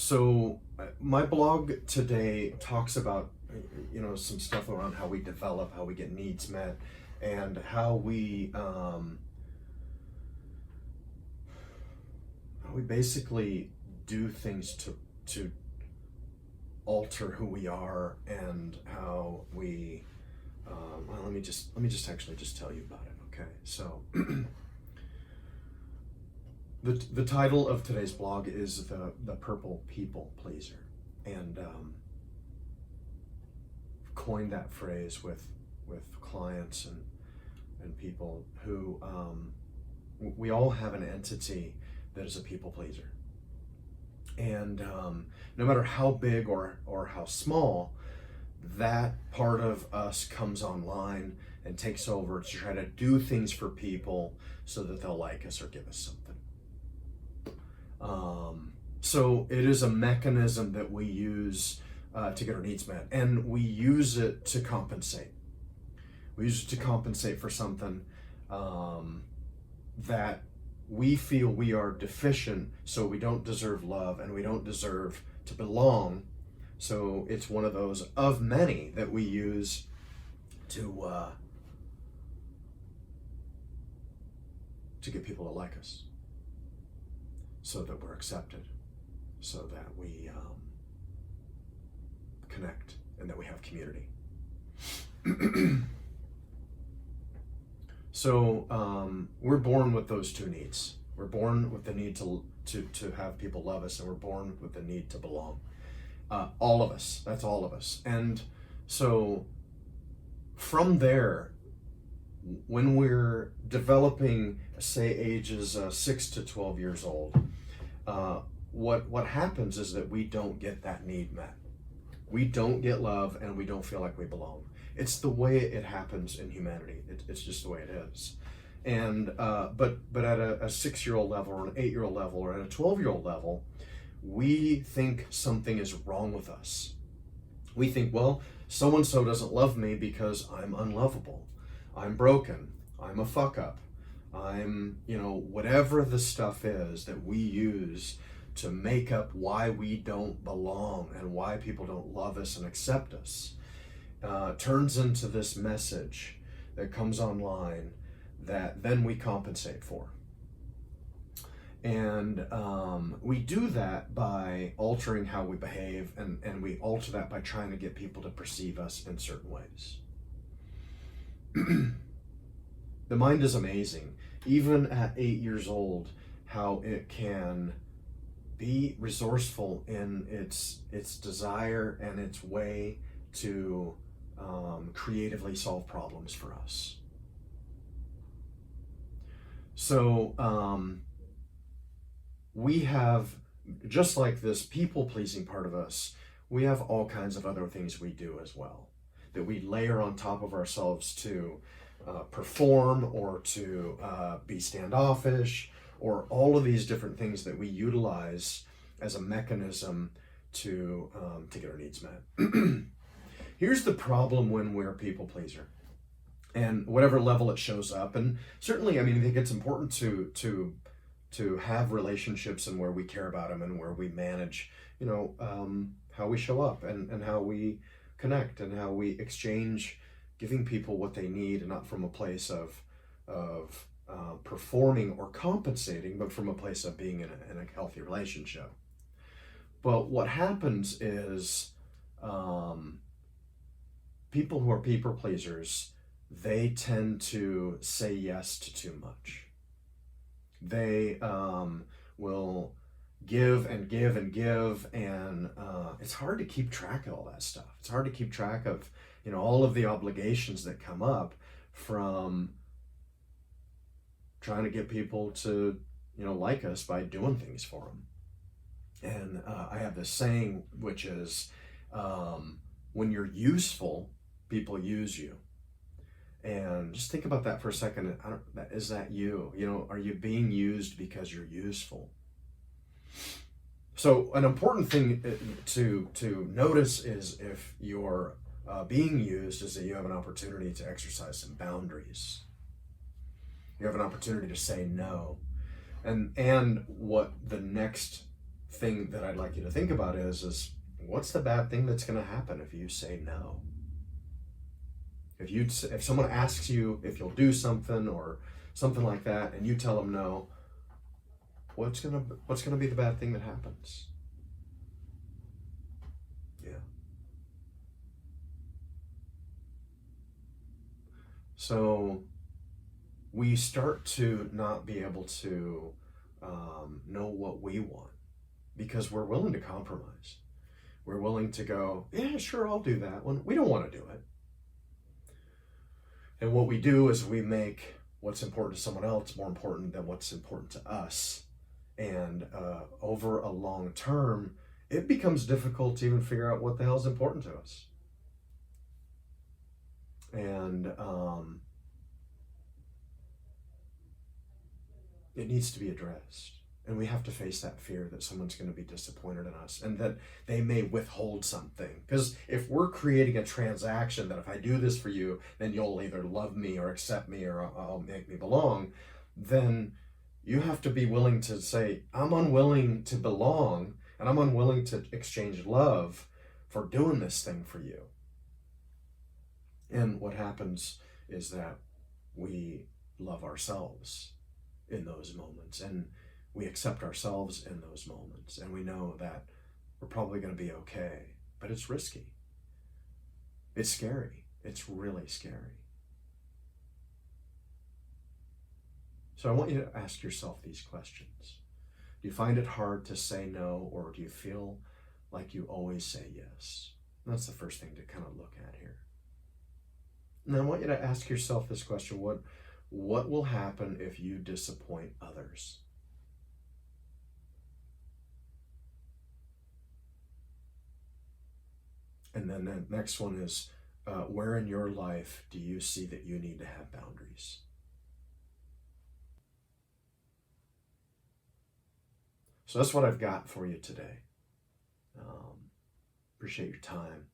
So my blog today talks about some stuff around how we develop, how we get needs met, and how we basically do things to alter who we are, and how we well, let me just actually just tell you about it. Okay, so the title of today's blog is the Purple People Pleaser, and coined that phrase with clients and people who we all have an entity that is a people pleaser, and no matter how big or how small, that part of us comes online and takes over to try to do things for people so that they'll like us or give us something. So it is a mechanism that we use to get our needs met, and we use it to compensate. We use it to compensate for something that we feel we are deficient, so we don't deserve love and we don't deserve to belong. So it's one of those of many that we use to get people to like us, so that we're accepted, so that we connect, and that we have community. So we're born with those two needs. We're born with the need to have people love us, and we're born with the need to belong. All of us. That's all of us. And so from there, when we're developing, say, ages 6 to 12 years old, what happens is that we don't get that need met. We don't get love, and we don't feel like we belong. It's the way it happens in humanity. It's just the way it is. And but at a 6-year-old level, or an 8-year-old level, or at a 12-year-old level, we think something is wrong with us. We think, well, so-and-so doesn't love me because I'm unlovable. I'm broken. I'm a fuck up. I'm, whatever the stuff is that we use to make up why we don't belong and why people don't love us and accept us, turns into this message that comes online that then we compensate for. And we do that by altering how we behave, and we alter that by trying to get people to perceive us in certain ways. The mind is amazing, even at 8 years old, how it can be resourceful in its desire and its way to creatively solve problems for us. So we have, just like this people-pleasing part of us, we have all kinds of other things we do as well, that we layer on top of ourselves to perform, or to be standoffish, or all of these different things that we utilize as a mechanism to get our needs met. Here's the problem when we're a people pleaser, and whatever level it shows up. And certainly, I think it's important to have relationships, and where we care about them, and where we manage, how we show up, and how we connect, and how we exchange, giving people what they need, and not from a place of performing or compensating, but from a place of being in a healthy relationship. But what happens is, people who are people pleasers, they tend to say yes to too much. They will give and give and give, and it's hard to keep track of all that stuff. It's hard to keep track of all of the obligations that come up from trying to get people to like us by doing things for them. And I have this saying, which is, when you're useful, people use you. And just think about that for a second. Is that you? Are you being used because you're useful? So an important thing to notice is, if you're being used, is that you have an opportunity to exercise some boundaries. You have an opportunity to say no. And what the next thing that I'd like you to think about is what's the bad thing that's going to happen if you say no? If someone asks you if you'll do something or something like that, and you tell them no, what's gonna be the bad thing that happens? Yeah. So we start to not be able to know what we want because we're willing to compromise. We're willing to go, yeah, sure, I'll do that when we don't want to do it. And what we do is we make what's important to someone else more important than what's important to us. And over a long term, it becomes difficult to even figure out what the hell is important to us. And it needs to be addressed. And we have to face that fear that someone's going to be disappointed in us and that they may withhold something. Because if we're creating a transaction that if I do this for you, then you'll either love me or accept me or I'll make me belong, then you have to be willing to say, I'm unwilling to belong and I'm unwilling to exchange love for doing this thing for you. And what happens is that we love ourselves in those moments and we accept ourselves in those moments and we know that we're probably going to be okay, but it's risky. It's scary. It's really scary. So I want you to ask yourself these questions. Do you find it hard to say no, or do you feel like you always say yes? That's the first thing to kind of look at here. And I want you to ask yourself this question: what will happen if you disappoint others? And then the next one is, where in your life do you see that you need to have boundaries? So that's what I've got for you today. Appreciate your time.